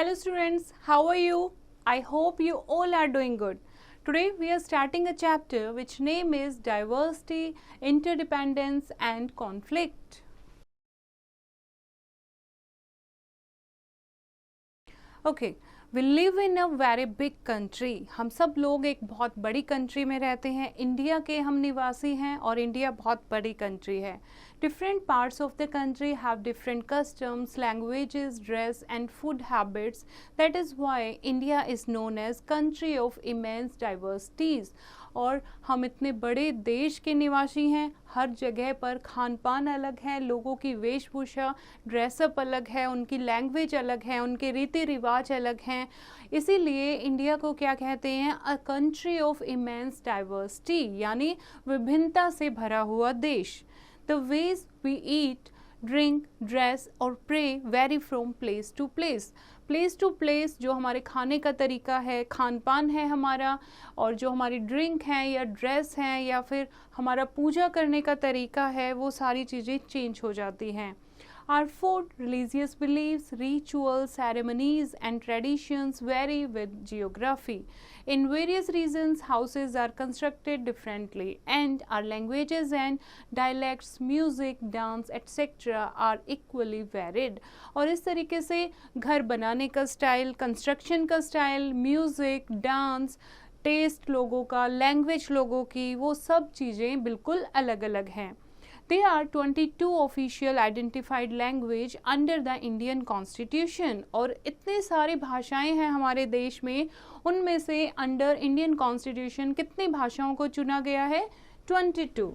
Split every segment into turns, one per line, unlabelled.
Hello students, how are you? I hope you all are doing good. Today we are starting a chapter which name is Diversity, Interdependence and Conflict. Okay, we live in a very big country. हम सब लोग एक बहुत बड़ी country में रहते हैं. India के हम निवासी हैं और इंडिया बहुत बड़ी कंट्री है. Different parts of the country have different customs, languages, dress and food habits. That is why India is known as country of immense diversities. और हम इतने बड़े देश के निवासी हैं. हर जगह पर खान पान अलग है, लोगों की वेशभूषा ड्रेसअप अलग है, उनकी लैंग्वेज अलग है, उनके रीति रिवाज अलग हैं. इसीलिए इंडिया को क्या कहते हैं? A country of immense diversity, यानी विभिन्नता से भरा हुआ देश. The ways we eat, drink, dress और pray vary from place to place. Place to place जो हमारे खाने का तरीका है, खान पान है हमारा, और जो हमारी ड्रिंक है या ड्रेस है या फिर हमारा पूजा करने का तरीका है, वो सारी चीज़ें चेंज हो जाती हैं. Our food, religious beliefs, rituals, ceremonies and traditions vary with geography. In various regions, houses are constructed differently and our languages and dialects, music, dance, etc. are equally varied. और इस तरीके से घर बनाने का स्टाइल, कंस्ट्रक्शन का style, music, dance, test लोगों का, लैंग्वेज लोगों की, वो सब चीज़ें बिल्कुल अलग अलग हैं. There are 22 official identified language under the Indian Constitution. और इतने सारी भाषाएं हैं हमारे देश में, उनमें से अंडर इंडियन कॉन्स्टिट्यूशन कितनी भाषाओं को चुना गया है? 22.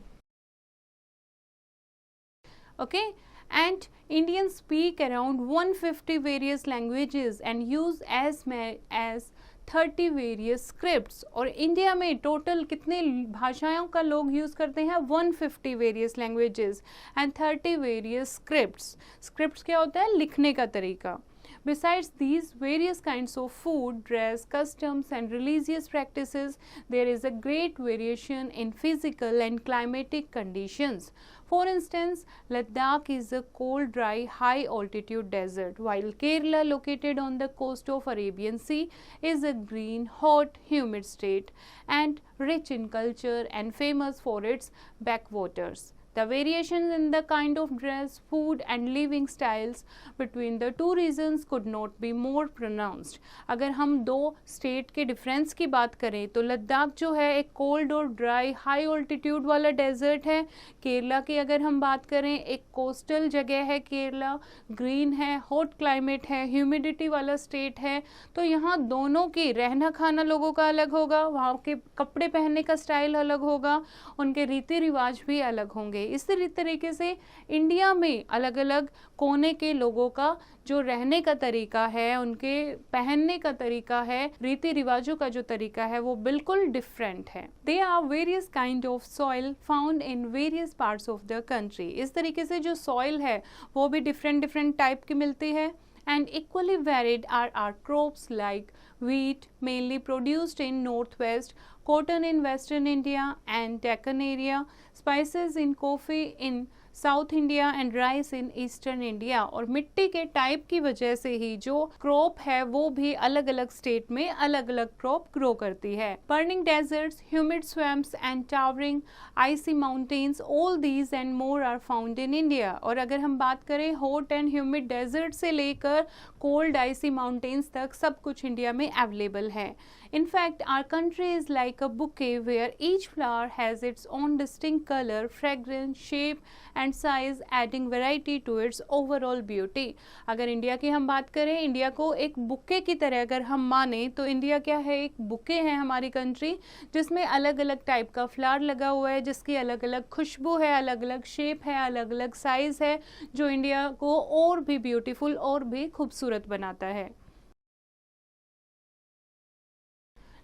Okay, and Indians speak around 150 various languages and use as many as 30 various scripts. और इंडिया में टोटल कितने भाषाओं का लोग यूज़ करते हैं? 150 various languages and 30 various scripts. Scripts क्या होता है? लिखने का तरीका. Besides these various kinds of food, dress, customs and religious practices, there is a great variation in physical and climatic conditions. For instance, Ladakh is a cold, dry, high altitude desert, while Kerala, located on the coast of Arabian Sea, is a green, hot, humid state and rich in culture and famous for its backwaters. The variations in the kind of dress, food and living styles between the two regions could not be more pronounced. अगर हम दो state के difference की बात करें तो लद्दाख जो है एक कोल्ड और ड्राई हाई ऑल्टीट्यूड वाला डेजर्ट है. केरला की अगर हम बात करें एक कोस्टल जगह है केरला, ग्रीन है, हॉट क्लाइमेट है, ह्यूमिडिटी वाला स्टेट है. तो यहाँ दोनों की रहना खाना लोगों का अलग होगा, वहाँ के कपड़े पहनने का स्टाइल अलग होगा, उनके रीति रिवाज भी अलग होंगे. इसी तरीके से इंडिया में अलग अलग कोने के लोगों का जो रहने का तरीका है, उनके पहनने का तरीका है, रीति रिवाजों का जो तरीका है, वो बिल्कुल डिफरेंट है. They are various kind of soil found in various parts of the country. इस तरीके से जो सॉइल है वो भी डिफरेंट टाइप की मिलती है. And equally varied are our crops like wheat, mainly produced in northwest, cotton in western India and Deccan area, spices in coffee in south India and rice in eastern India. और मिट्टी के type की वजह से ही जो crop है वो भी अलग अलग स्टेट में अलग अलग क्रॉप ग्रो करती है. Burning deserts, humid swamps and towering icy mountains, all these and more are found in India. और अगर हम बात करें हॉट एंड ह्यूमिड डेजर्ट से लेकर कोल्ड आइसी माउंटेन्स तक सब कुछ इंडिया में अवेलेबल है. In fact, our country is like a bouquet where each flower has its own distinct color, fragrance, shape and size, adding variety to its overall beauty. अगर India की हम बात करें, इंडिया को एक बुके की तरह अगर हम माने तो इंडिया क्या है? एक बुके है हमारी कंट्री, जिसमें अलग अलग टाइप का फ्लावर लगा हुआ है, जिसकी अलग अलग खुशबू है, अलग अलग शेप है, अलग अलग साइज है, जो इंडिया को और भी ब्यूटीफुल और भी खूबसूरत बनाता है.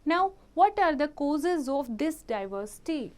Now, what are the causes of this diversity?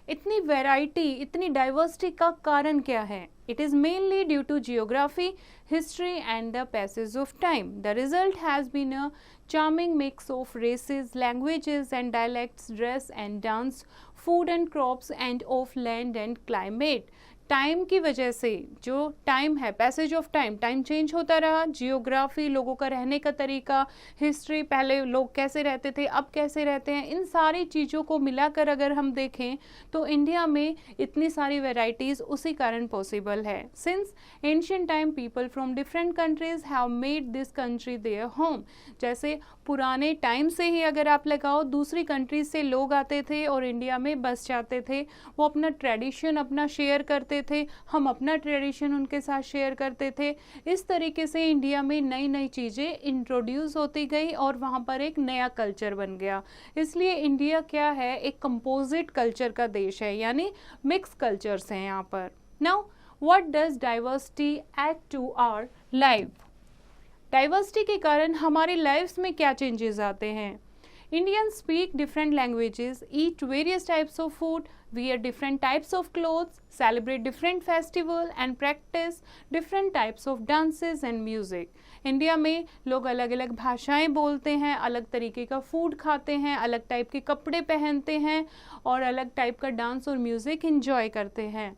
इतनी वैरायटी, इतनी डाइवर्सिटी का कारण क्या है? It is mainly due to geography, history and the passage of time. The result has been a charming mix of races, languages and dialects, dress and dance, food and crops and of land and climate. Time की वजह से, जो time है, passage of time, time change होता रहा, geography, लोगों का रहने का तरीका, हिस्ट्री, पहले लोग कैसे रहते थे, अब कैसे रहते हैं, इन सारी चीज़ों को मिलाकर अगर हम देखें तो इंडिया में इतनी सारी वैरायटीज़ उसी कारण पॉसिबल है। Since ancient time people from different countries have made this country their home. जैसे पुराने टाइम से ही अगर आप लगाओ, दूसरी कंट्रीज से लोग आते थे और इंडिया में बस जाते थे, वो अपना ट्रेडिशन अपना शेयर करते थे, हम अपना ट्रेडिशन उनके साथ शेयर करते थे। इस तरीके से इंडिया में नई नई चीज़ें इंट्रोड्यूस होती गई और वहाँ पर एक नया कल्चर बन गया। इसलिए इंडिया क्या है, एक कंपोजिट कल्चर का देश है, यानी मिक्स कल्चर्स हैं यहाँ पर। Now what does diversity add to our life? Diversity के कारण हमारी लाइफ्स में क्या चेंजेस आते हैं? Indians speak different languages, eat various types of food, wear different types of clothes, celebrate different festivals and practice different types of dances and music. India में लोग अलग अलग भाषाएं बोलते हैं, अलग तरीके का फूड खाते हैं, अलग टाइप के कपड़े पहनते हैं और अलग टाइप का डांस और म्यूज़िक इंजॉय करते हैं।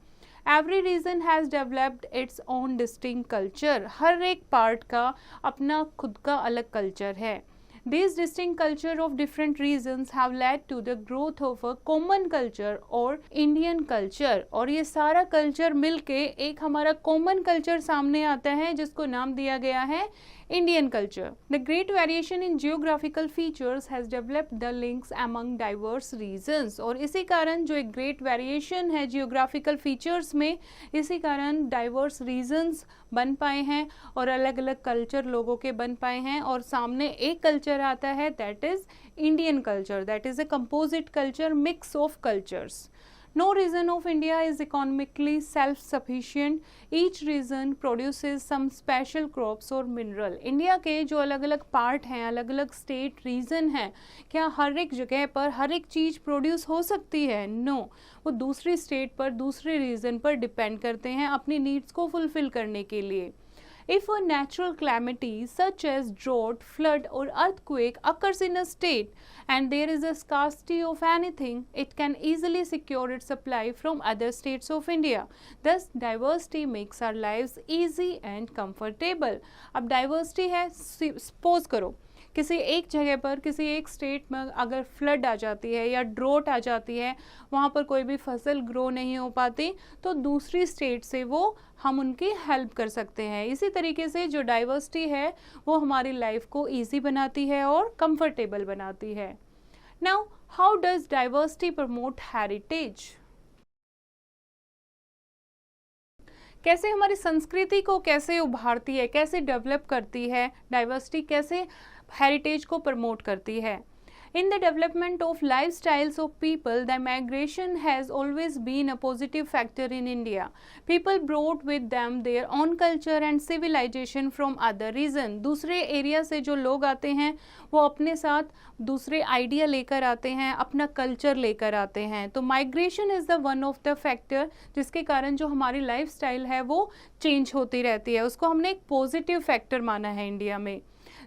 Every region has developed its own distinct culture. हर एक पार्ट का अपना खुद का अलग कल्चर है। These distinct culture of different regions have led to the growth of a common culture or Indian culture. और ये सारा कल्चर मिलके एक हमारा कॉमन कल्चर सामने आता है जिसको नाम दिया गया है Indian culture. The great variation in geographical features has developed the links among diverse regions. और इसी कारण जो एक great variation है geographical features में, इसी कारण diverse regions बन पाए हैं और अलग अलग कल्चर लोगों के बन पाए हैं और सामने एक कल्चर आता है, that is Indian culture, that is a composite culture, mix of cultures. No region of India is economically self-sufficient. Each region produces some special crops or mineral. India के जो अलग अलग पार्ट हैं, अलग अलग स्टेट रीजन हैं, क्या हर एक जगह पर हर एक चीज़ प्रोड्यूस हो सकती है? नो, वो दूसरी स्टेट पर, दूसरे रीजन पर डिपेंड करते हैं अपनी नीड्स को फुलफिल करने के लिए। If a natural calamity such as drought, flood or earthquake occurs in a state and there is a scarcity of anything, it can easily secure its supply from other states of India. Thus, diversity makes our lives easy and comfortable. अब diversity है, suppose करो किसी एक जगह पर, किसी एक state में अगर फ्लड आ जाती है या ड्रोट आ जाती है, वहाँ पर कोई भी फसल ग्रो नहीं हो पाती, तो दूसरी स्टेट से वो हम उनकी हेल्प कर सकते हैं। इसी तरीके से जो डाइवर्सिटी है वो हमारी लाइफ को ईजी बनाती है और कंफर्टेबल बनाती है। Now how does diversity promote heritage? कैसे हमारी संस्कृति को कैसे उभारती है, कैसे डेवलप करती है डाइवर्सिटी, कैसे हेरिटेज को प्रमोट करती है? In the development of lifestyles of people, the migration has always been a positive factor in India. People brought with them their own culture and civilization from other regions. दूसरे area से जो लोग आते हैं वो अपने साथ दूसरे आइडिया लेकर आते हैं, अपना कल्चर लेकर आते हैं। तो migration is the one of the factor जिसके कारण जो हमारी लाइफस्टाइल है वो चेंज होती रहती है। उसको हमने एक पॉजिटिव फैक्टर माना है इंडिया में।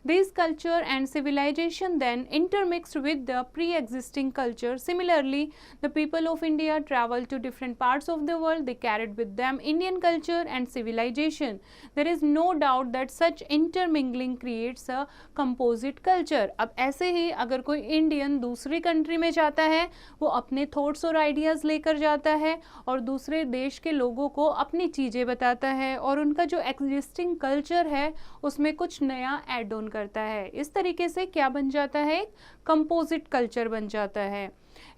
These culture and civilization then intermixed with the pre-existing culture. Similarly, the people of India traveled to different parts of the world. They carried with them Indian culture and civilization. There is no doubt that such intermingling creates a composite culture. अब ऐसे ही अगर कोई Indian दूसरी country में जाता है, वो अपने थॉट्स और आइडियाज़ लेकर जाता है और दूसरे देश के लोगों को अपनी चीज़ें बताता है और उनका जो एग्जिस्टिंग कल्चर है उसमें कुछ नया ऐड ऑन करता है। इस तरीके से क्या बन जाता है? कंपोजिट कल्चर बन जाता है।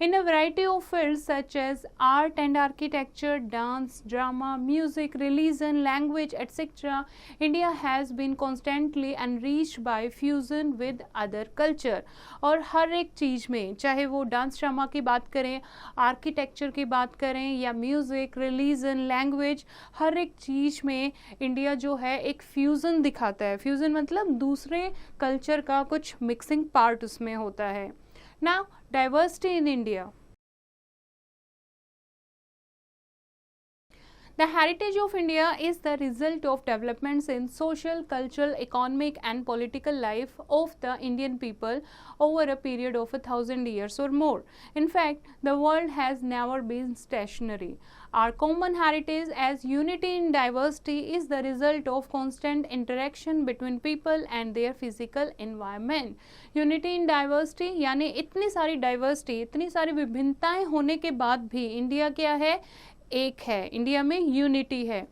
In a variety of fields such as art and architecture, dance, drama, music, religion, language, etc., India has been constantly enriched by fusion with other culture. और हर एक चीज़ में, चाहे वो डांस ड्रामा की बात करें, आर्किटेक्चर की बात करें या म्यूज़िक, रिलीजन, लैंग्वेज, हर एक चीज़ में इंडिया जो है एक फ्यूज़न दिखाता है। फ्यूज़न मतलब दूसरे कल्चर का कुछ मिक्सिंग पार्ट उसमें होता है। Now, diversity in India. The heritage of India is the result of developments in social, cultural, economic and political life of the Indian people over a period of 1,000 years or more. In fact, the world has never been stationary. Our common heritage as unity in diversity is the result of constant interaction between people and their physical environment. Unity in diversity यानी इतनी सारी diversity, इतनी सारी विभिन्नताएं होने के बाद भी India क्या है? एक है. इंडिया में यूनिटी है.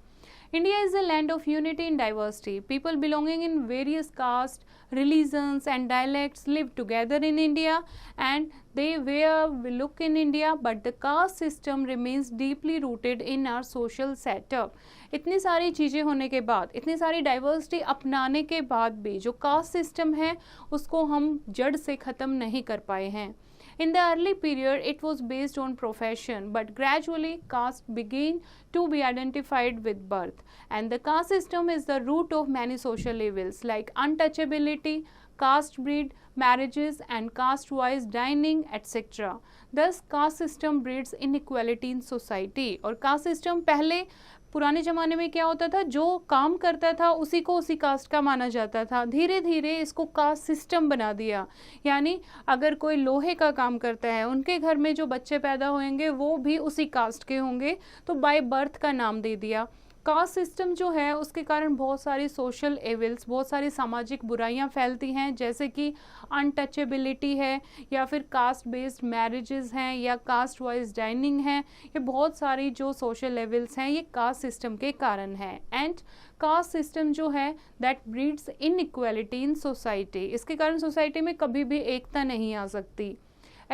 India is a land of unity in diversity. People belonging in various castes, religions and dialects live together in India and they wear we look in India, but the caste system remains deeply rooted in our social setup. इतनी सारी चीज़ें होने के बाद, इतनी सारी diversity अपनाने के बाद भी जो कास्ट सिस्टम है उसको हम जड़ से ख़त्म नहीं कर पाए हैं. In the early period, it was based on profession, but gradually caste began to be identified with birth. And the caste system is the root of many social evils like untouchability, caste breed marriages and caste-wise dining, etc. Thus, caste system breeds inequality in society. और caste system पहले पुराने ज़माने में क्या होता था, जो काम करता था उसी को उसी कास्ट का माना जाता था. धीरे धीरे इसको कास्ट सिस्टम बना दिया. यानी अगर कोई लोहे का काम करता है, उनके घर में जो बच्चे पैदा होंगे वो भी उसी कास्ट के होंगे, तो बाय बर्थ का नाम दे दिया. कास्ट सिस्टम जो है उसके कारण बहुत सारी सोशल एविल्स, बहुत सारी सामाजिक बुराइयां फैलती हैं, जैसे कि अनटचेबिलिटी है या फिर कास्ट बेस्ड मैरिजेस हैं या कास्ट वाइज डाइनिंग है. ये बहुत सारी जो सोशल एविल्स हैं ये कास्ट सिस्टम के कारण है. एंड कास्ट सिस्टम जो है that breeds inequality in society. इसके कारण सोसाइटी में कभी भी एकता नहीं आ सकती.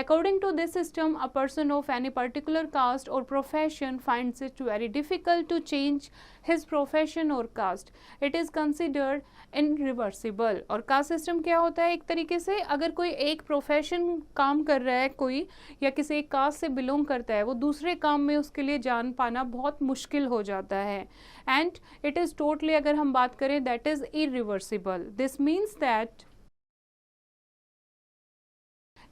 According to this system, a person of any particular caste or profession finds it very difficult to change his profession or caste. It is considered irreversible. और caste system क्या होता है? एक तरीके से अगर कोई एक प्रोफेशन काम कर रहा है कोई या किसी एक कास्ट से बिलोंग करता है, वो दूसरे काम में उसके लिए जान पाना बहुत मुश्किल हो जाता है. एंड इट इज़ टोटली, अगर हम बात करें, that is irreversible.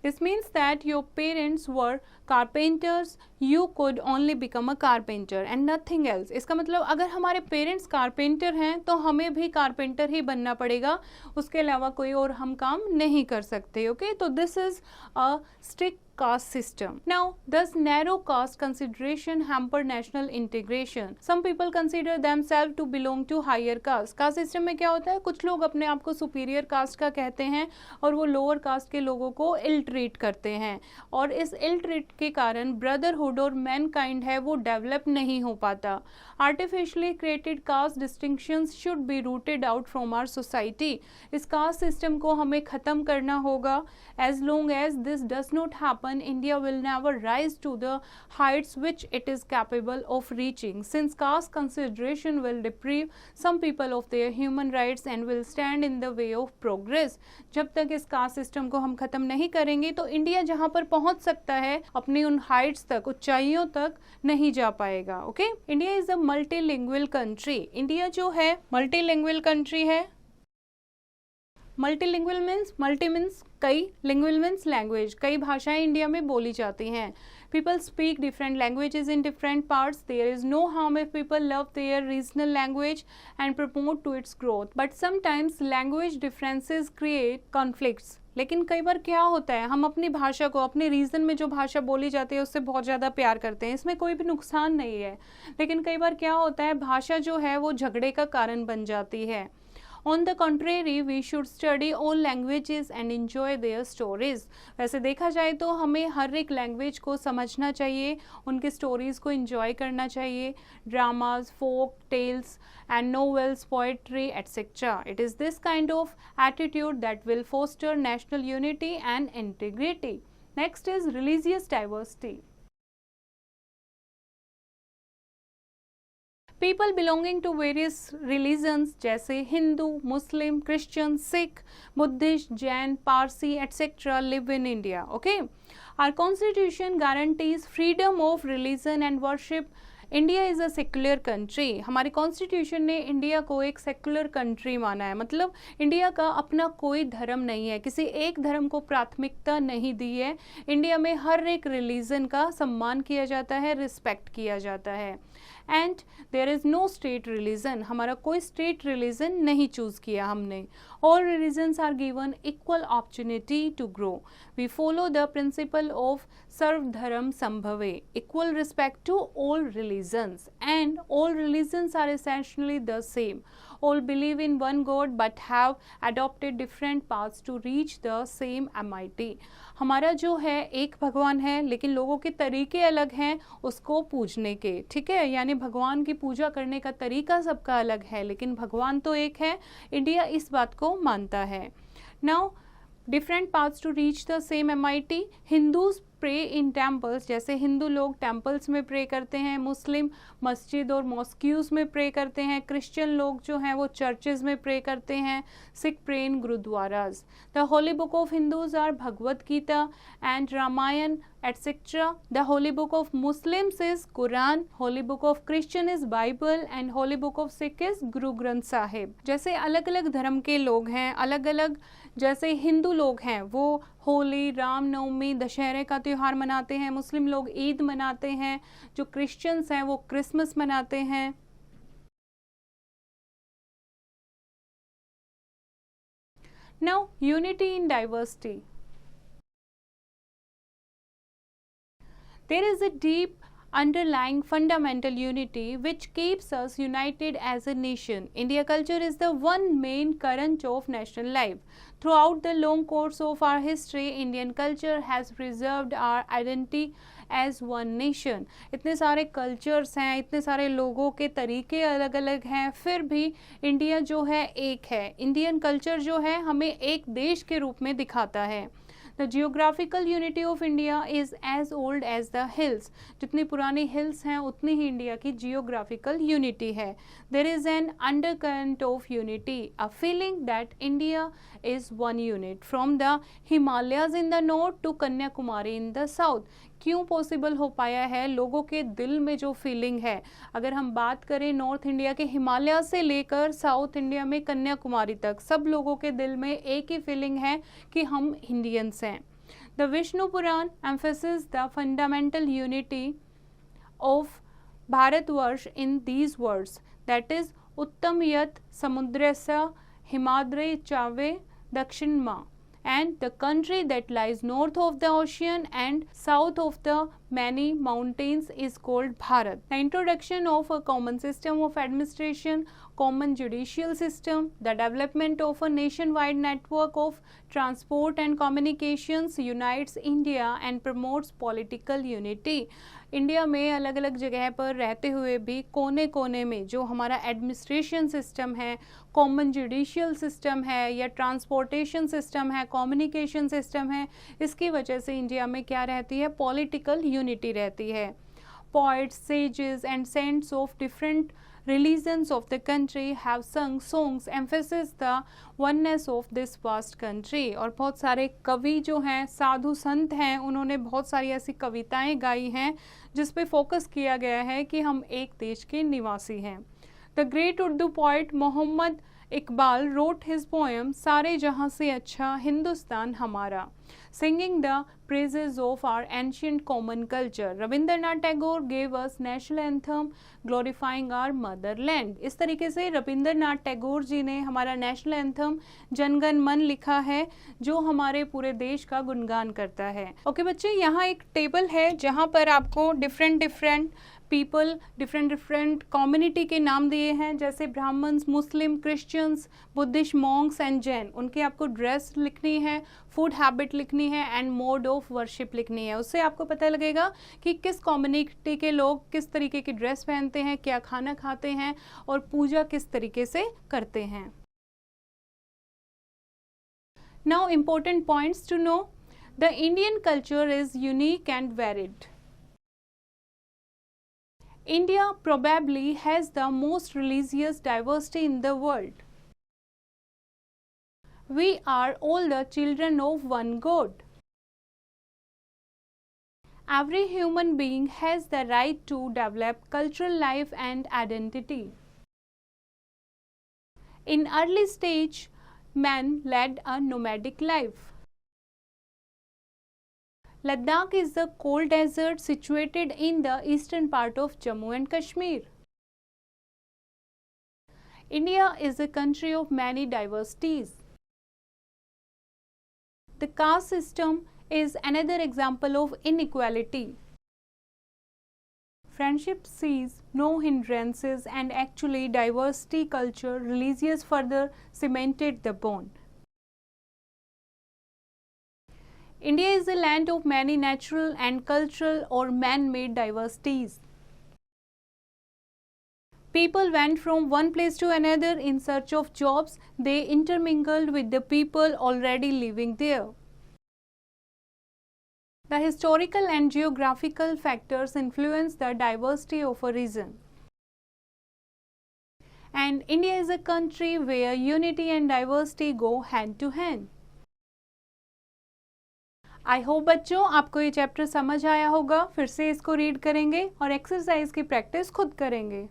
This means that your parents were carpenters, you could only become a carpenter and nothing else. इसका मतलब अगर हमारे पेरेंट्स कारपेंटर हैं तो हमें भी कारपेंटर ही बनना पड़ेगा, उसके अलावा कोई और हम काम नहीं कर सकते. ओके, तो this is a strict caste system. Now, thus narrow caste consideration hamper national integration. Some people consider themselves to belong to higher caste. Caste system में क्या होता है? कुछ लोग अपने आप को superior caste का कहते हैं और वो lower caste के लोगों को ill treat करते हैं, और इस ill treat के कारण brotherhood और mankind है वो develop नहीं हो पाता. Artificially created caste distinctions should be rooted out from our society. इस caste system को हमें ख़त्म करना होगा. As long as this does not happen, India will never rise to the heights which it is capable of reaching, since caste consideration will deprive some people of their human rights and will stand in the way of progress. जब तक इस caste system को हम ख़त्म नहीं करेंगे तो India जहाँ पर पहुँच सकता है अपनी उन हाइट्स तक, ऊंचाइयों तक नहीं जा पाएगा. Okay, India is a multilingual country. India जो है मल्टीलिंगुअल कंट्री है. मल्टीलिंगुअल मीन्स, मल्टी मीन्स कई, लिंगुअल मीन्स लैंग्वेज, कई भाषाएं इंडिया में बोली जाती हैं. People speak different languages in different parts. There is no harm if people love their regional language and promote to its growth. But sometimes language differences create conflicts. लेकिन कई बार क्या होता है, हम अपनी भाषा को, अपने रीजन में जो भाषा बोली जाती है उससे बहुत ज़्यादा प्यार करते हैं, इसमें कोई भी नुकसान नहीं है. लेकिन कई बार क्या होता है, भाषा जो है वो झगड़े का कारण बन जाती है. On the contrary, we should study all languages and enjoy their stories. वैसे देखा जाए तो हमें हर एक लैंग्वेज को समझना चाहिए, उनके स्टोरीज़ को enjoy करना चाहिए. Dramas, folk tales and novels, poetry, etc. It is this kind of attitude that will foster national unity and integrity. Next is religious diversity. People belonging to various religions जैसे Hindu, Muslim, Christian, Sikh, Buddhist, Jain, Parsi etc. live in India. Okay, our constitution guarantees freedom of religion and worship India is a secular country, हमारे constitution ने India को एक secular country माना है, मतलब India का अपना कोई धर्म नहीं है, किसी एक धर्म को प्राथमिकता नहीं दी है। इंडिया में हर एक रिलीजन का सम्मान किया जाता है, रिस्पेक्ट किया जाता है। And there is no state religion, हमारा कोई स्टेट रिलीजन नहीं चूज़ किया हमने। All religions are given equal opportunity to grow. We follow the principle of सर्वधर्म संभवे, equal respect to all religions, and all religions are essentially the same. All believe in one God but have adopted different paths to reach the same MIT. हमारा जो है एक भगवान है, लेकिन लोगों के तरीके अलग हैं उसको पूजने के, ठीक है, यानी भगवान की पूजा करने का तरीका सबका अलग है, लेकिन भगवान तो एक है। इंडिया इस बात को मानता है। Now different paths to reach the same MIT। Hindus pray in temples, जैसे हिंदू लोग टेम्पल्स में प्रे करते हैं, मुस्लिम मस्जिद और मॉस्क्यूज में प्रे करते हैं, क्रिश्चियन लोग जो हैं वो चर्चेज में प्रे करते हैं, Sikh pray in gurdwaras. The holy book of Hindus are Bhagavad Gita and Ramayan etcetera. The holy book of Muslims is Quran, holy book of Christian is Bible and holy book of Sikh is Guru Granth Sahib. जैसे अलग अलग धर्म के लोग हैं, अलग अलग, जैसे हिंदू लोग हैं वो होली, रामनवमी, दशहरे का त्यौहार मनाते हैं, मुस्लिम लोग ईद मनाते हैं, जो क्रिश्चियंस हैं वो क्रिसमस मनाते हैं। Now unity in diversity. There is a deep underlying fundamental unity which keeps us united as a nation. India culture is the one main current of national life. Throughout the long course of our history, Indian culture has preserved our identity as one nation. इतने सारे cultures हैं, इतने सारे लोगों के तरीके अलग अलग हैं, फिर भी इंडिया जो है एक है। इंडियन कल्चर जो है हमें एक देश के रूप में दिखाता है। The geographical unity of India is as old as the hills. जितनी पुरानी hills हैं उतनी ही इंडिया की geographical unity है। There is an undercurrent of unity, a feeling that India is one unit from the Himalayas in the north to Kanyakumari in the south. क्यों possible हो पाया है? लोगों के दिल में जो फीलिंग है, अगर हम बात करें नॉर्थ इंडिया के हिमालय से लेकर साउथ इंडिया में कन्याकुमारी तक, सब लोगों के दिल में एक ही फीलिंग है कि हम इंडियंस हैं। The Vishnu Purana emphasises the fundamental unity of Bharatvarsha in these words, that is उत्तम यत समुद्रस्य हिमाद्रे चावे दक्षिण मा, and the country that lies north of the ocean and south of the many mountains is called Bharat. The introduction of a common system of administration, common judicial system, the development of a nationwide network of transport and communications unites India and promotes political unity. India में अलग अलग जगह पर रहते हुए भी कोने कोने में जो हमारा एडमिनिस्ट्रेशन सिस्टम है, कॉमन जुडिशियल सिस्टम है या ट्रांसपोर्टेशन सिस्टम है, कम्युनिकेशन सिस्टम है, इसकी वजह से इंडिया में क्या रहती है? पॉलिटिकल यूनिटी रहती है। Poets, sages and saints of different religions of the country have sung songs emphasize the oneness of this vast country. और बहुत सारे कवि जो हैं, साधु संत हैं, उन्होंने बहुत सारी ऐसी कविताएं गाई हैं जिस पे फोकस किया गया है कि हम एक देश के निवासी हैं। The great Urdu poet Mohammad Iqbal wrote his poem सारे जहाँ से अच्छा हिंदुस्तान हमारा, singing the praises of our ancient common culture. Rabindranath Tagore gave us national anthem glorifying our motherland. इस तरीके से रविंद्रनाथ टैगोर जी ने हमारा नेशनल एंथम जनगण मन लिखा है जो हमारे पूरे देश का गुणगान करता है। ओके बच्चे, यहाँ एक टेबल है जहाँ पर आपको डिफरेंट पीपल, डिफरेंट कम्युनिटी के नाम दिए हैं, जैसे Brahmins, Muslim, Christians, Buddhist monks and Jain. उनके आपको ड्रेस लिखनी है, फूड हैबिट लिखनी है एंड मोड ऑफ वर्शिप लिखनी है। उससे आपको पता लगेगा कि किस कम्युनिटी के लोग किस तरीके की ड्रेस पहनते हैं, क्या खाना खाते हैं और पूजा किस तरीके से करते हैं। Now important points to know, the Indian culture is unique and varied. India probably has the most religious diversity in the world. We are all the children of one God. Every human being has the right to develop cultural life and identity. In early stage, men led a nomadic life. Ladakh is the cold desert situated in the eastern part of Jammu and Kashmir. India is a country of many diversities. The caste system is another example of inequality. Friendship sees no hindrances, and actually diversity culture religious further cemented the bond. India is a land of many natural and cultural or man-made diversities. People went from one place to another in search of jobs. They intermingled with the people already living there. The historical and geographical factors influence the diversity of a region. And India is a country where unity and diversity go hand to hand. I hope बच्चों आपको ये chapter समझ आया होगा. फिर से इसको read करेंगे और एक्सरसाइज की प्रैक्टिस खुद करेंगे.